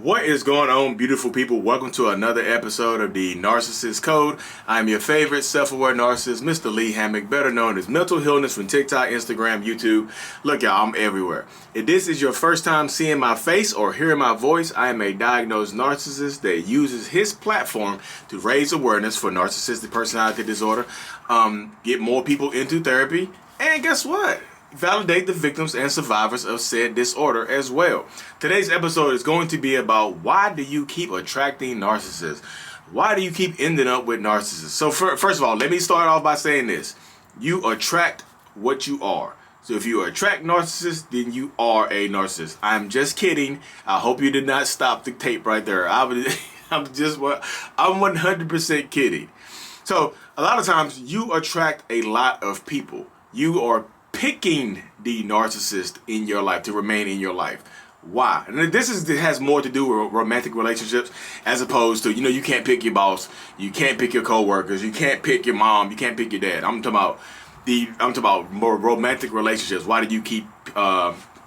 What is going on, beautiful people? Welcome to another episode of the Narcissist Code. I'm your favorite self-aware narcissist, Mr. Lee Hammock, better known as Mental Healness from TikTok, Instagram, YouTube. Look, y'all, I'm everywhere. If this is your first time seeing my face or hearing my voice, I am a diagnosed narcissist that uses his platform to raise awareness for narcissistic personality disorder, get more people into therapy, and guess what? Validate the victims and survivors of said disorder as well. Today's episode is going to be about why do you keep attracting narcissists? Why do you keep ending up with narcissists? So first of all, let me start off by saying this. You attract what you are. So if you attract narcissists, then you are a narcissist. I'm just kidding. I hope you did not stop the tape right there. I'm 100% kidding. So a lot of times you attract a lot of people. You are picking the narcissist in your life to remain in your life. Why? And this has more to do with romantic relationships as opposed to, you can't pick your boss, you can't pick your coworkers, you can't pick your mom, you can't pick your dad. I'm talking about more romantic relationships. Why do you keep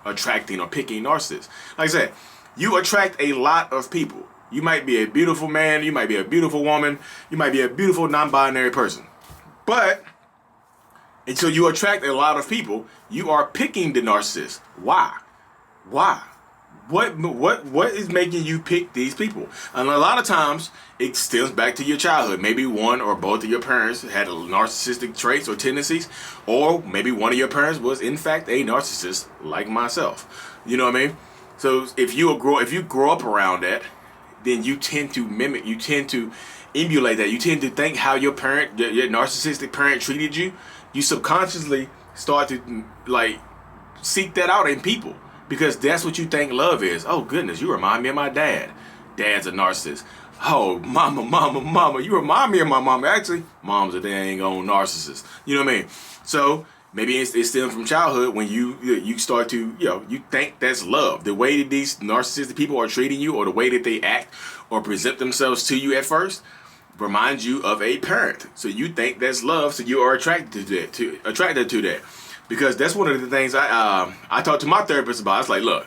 attracting or picking narcissists? Like I said, you attract a lot of people. You might be a beautiful man, you might be a beautiful woman, you might be a beautiful non-binary person. But until you attract a lot of people, you are picking the narcissist. Why? What is making you pick these people? And a lot of times it stems back to your childhood. Maybe one or both of your parents had narcissistic traits or tendencies, or maybe one of your parents was in fact a narcissist like myself. You know what I mean? So if you grow up around that, then you tend to mimic, you tend to emulate that. You tend to think how your narcissistic parent treated you. You subconsciously start to seek that out in people because that's what you think love is. Oh goodness, you remind me of my dad. Dad's a narcissist. Oh, mama, you remind me of my mama. Actually, mom's a dang old narcissist. You know what I mean? So maybe it's still from childhood when you start to, you think that's love. The way that these narcissistic people are treating you or the way that they act or present themselves to you at first reminds you of a parent. So you think that's love, so you are attracted to that. Because that's one of the things I talk to my therapist about. It's like, look,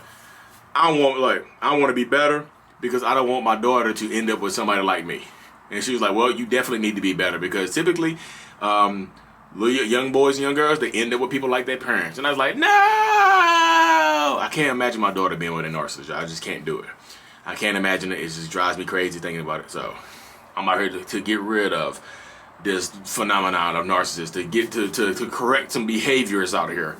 I want to be better because I don't want my daughter to end up with somebody like me. And she was like, well, you definitely need to be better because typically little young boys and young girls, they end up with people like their parents. And I was like, no! I can't imagine my daughter being with a narcissist. I just can't do it. I can't imagine it. It just drives me crazy thinking about it. So I'm out here to get rid of this phenomenon of narcissists, to get to correct some behaviors out here.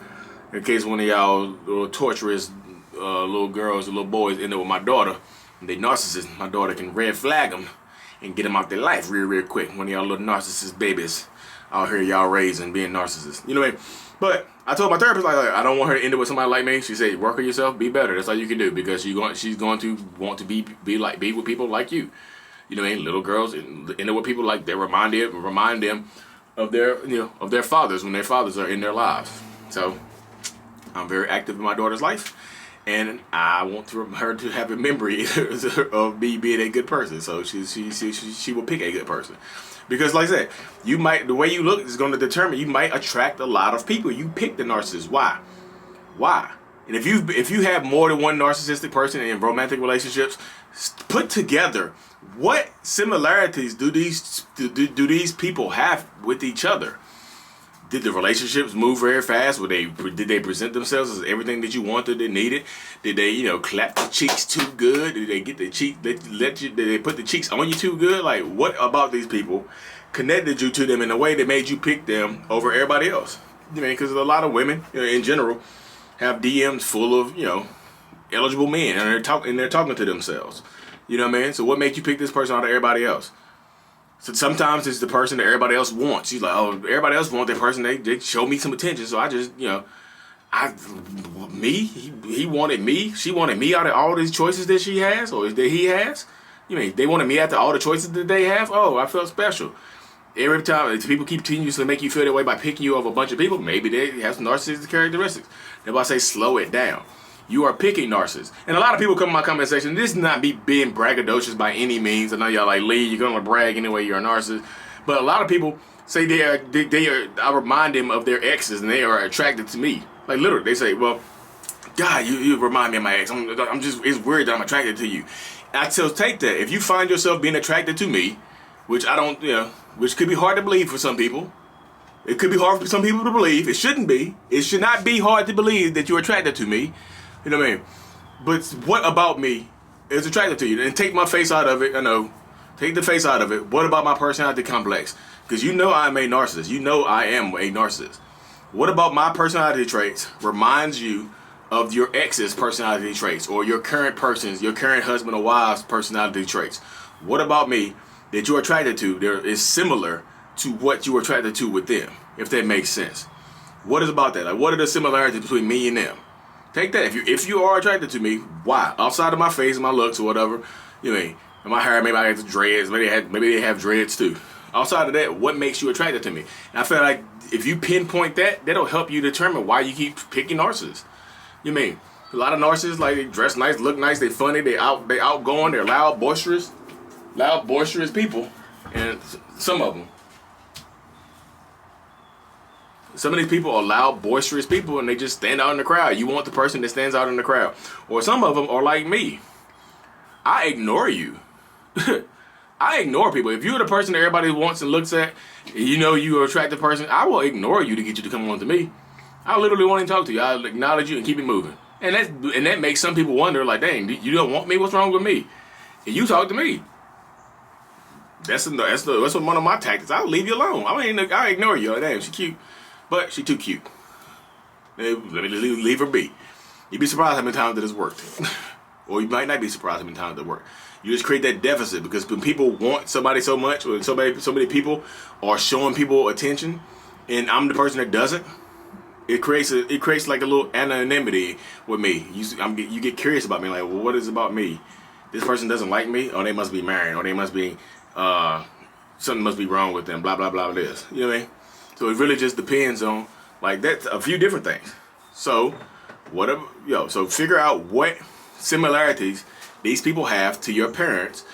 In case one of y'all little torturous little girls or little boys end up with my daughter, and they narcissists, my daughter can red flag them and get them out their life real quick. One of y'all little narcissist babies out here y'all raising being narcissists. You know what I mean? But I told my therapist, I don't want her to end up with somebody like me. She said, work on yourself, be better. That's all you can do because she's going to want to be with people like you. You know what I mean? Little girls end up with people like that remind them of their fathers when their fathers are in their lives. So I'm very active in my daughter's life, and I want her to have a memory of me being a good person. So she will pick a good person. Because like I said, the way you look is going to determine, you might attract a lot of people. You pick the narcissist. Why? And if you have more than one narcissistic person in romantic relationships, put together what similarities do these people have with each other? Did the relationships move very fast? Did they present themselves as everything that you wanted and needed? Did they, clap the cheeks too good? Did they get the cheek? Did they put the cheeks on you too good? Like, what about these people connected you to them in a way that made you pick them over everybody else? Because a lot of women, in general, have DMs full of, eligible men, and they're talking to themselves. You know what I mean? So what makes you pick this person out of everybody else? So sometimes it's the person that everybody else wants. She's like, oh, everybody else wants that person. They show me some attention. So I just, he wanted me. She wanted me out of all these choices that she has or that he has. They wanted me after all the choices that they have. Oh, I felt special. Every time people continuously make you feel that way by picking you over a bunch of people, maybe they have some narcissistic characteristics. That's why I say slow it down. You are picking narcissists. And a lot of people come in my comment section, this is not me being braggadocious by any means. I know y'all like, Lee, you're going to brag anyway, you're a narcissist. But a lot of people say I remind them of their exes and they are attracted to me. Like literally, they say, well, God, you remind me of my ex. I'm just, it's weird that I'm attracted to you. I still take that. If you find yourself being attracted to me, which I don't, which could be hard to believe for some people. It could be hard for some people to believe. It shouldn't be. It should not be hard to believe that you're attracted to me. You know what I mean? But what about me is attracted to you? And take my face out of it. I know. Take the face out of it. What about my personality complex? Because you know I'm a narcissist. You know I am a narcissist. What about my personality traits reminds you of your ex's personality traits, or your current husband or wife's personality traits? What about me that you're attracted to there is similar to what you were attracted to with them, if that makes sense? What is about that? Like, what are the similarities between me and them? Take that. If you are attracted to me, why? Outside of my face and my looks or whatever, you know, and my hair, maybe I have dreads, maybe they have dreads too. Outside of that, what makes you attracted to me? And I feel like if you pinpoint that, that'll help you determine why you keep picking narcissists. You mean a lot of narcissists, like, they dress nice, look nice, they funny, they outgoing, they're loud, boisterous people, and some of them. Some of these people are loud, boisterous people, and they just stand out in the crowd. You want the person that stands out in the crowd. Or some of them are like me. I ignore you. I ignore people. If you're the person that everybody wants and looks at, and you know you're an attractive person, I will ignore you to get you to come on to me. I literally won't even talk to you. I'll acknowledge you and keep it moving. And that makes some people wonder, like, dang, you don't want me? What's wrong with me? And you talk to me. That's one of my tactics. I'll leave you alone. I ignore you. Like, damn, she cute, but she too cute. Let me leave her be. You'd be surprised how many times that has worked. Or you might not be surprised how many times it worked. You just create that deficit, because when people want somebody so much, or so many people are showing people attention, and I'm the person that doesn't, it creates like a little anonymity with me. You get curious about me, like, well, what is it about me? This person doesn't like me, or they must be married, or they must be something must be wrong with them. Blah blah blah. This, you know what I mean? So it really just depends on, like, that's a few different things. So so figure out what similarities these people have to your parents.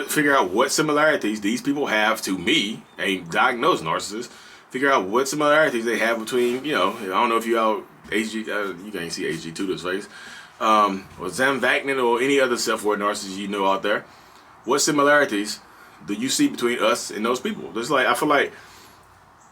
Figure out what similarities these people have to me, a diagnosed narcissist. Figure out what similarities they have between, I don't know if you out HG, you can't see HG Tudor's face, or Zam Vaknin, or any other self-aware narcissist you know out there. What similarities do you see between us and those people? There's like, I feel like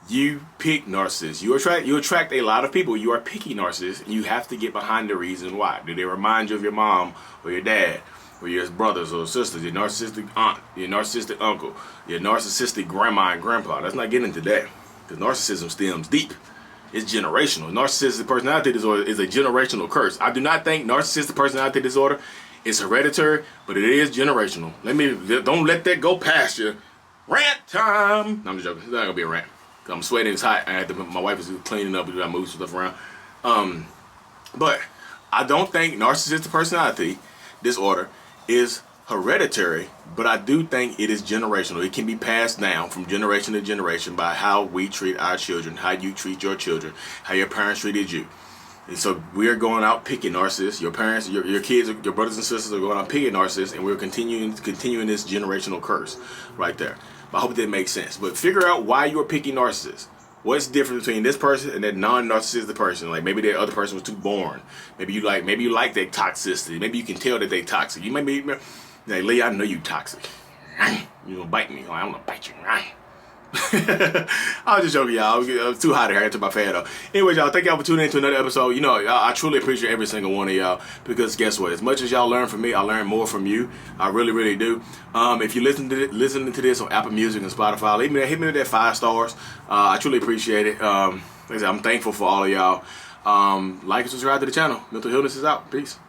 you pick narcissists. You attract a lot of people. You are picky narcissists, and you have to get behind the reason why. Do they remind you of your mom or your dad, or your brothers or sisters, your narcissistic aunt, your narcissistic uncle, your narcissistic grandma and grandpa? Let's not get into that, because narcissism stems deep. It's generational. Narcissistic personality disorder is a generational curse. I do not think narcissistic personality disorder is hereditary, but it is generational. Don't let that go past you. Rant time. No, I'm just joking. It's not gonna be a rant. I'm sweating. It's hot. My wife is cleaning up because I moved some stuff around. But I don't think narcissistic personality disorder is hereditary, but I do think it is generational. It can be passed down from generation to generation by how we treat our children, how you treat your children, how your parents treated you. And so we are going out picking narcissists. Your parents, your kids, your brothers and sisters are going out picking narcissists, and we're continuing this generational curse right there. I hope that makes sense. But figure out why you're picking narcissists. What's different between this person and that non-narcissistic person? Like, maybe that other person was too boring. Maybe you like that toxicity. Maybe you can tell that they toxic. You may be like, Lee, I know you toxic. You gonna bite me? I'm gonna bite you. I was just joking, y'all. I was too hot here. I took my fan off. Anyway, y'all, thank y'all for tuning in to another episode. I truly appreciate every single one of y'all, because guess what? As much as y'all learn from me, I learn more from you. I really, really do. If you're listening to this on Apple Music and Spotify, hit me with that 5 stars. I truly appreciate it. Like I said, I'm thankful for all of y'all. Like and subscribe to the channel. Mental Illness is out. Peace.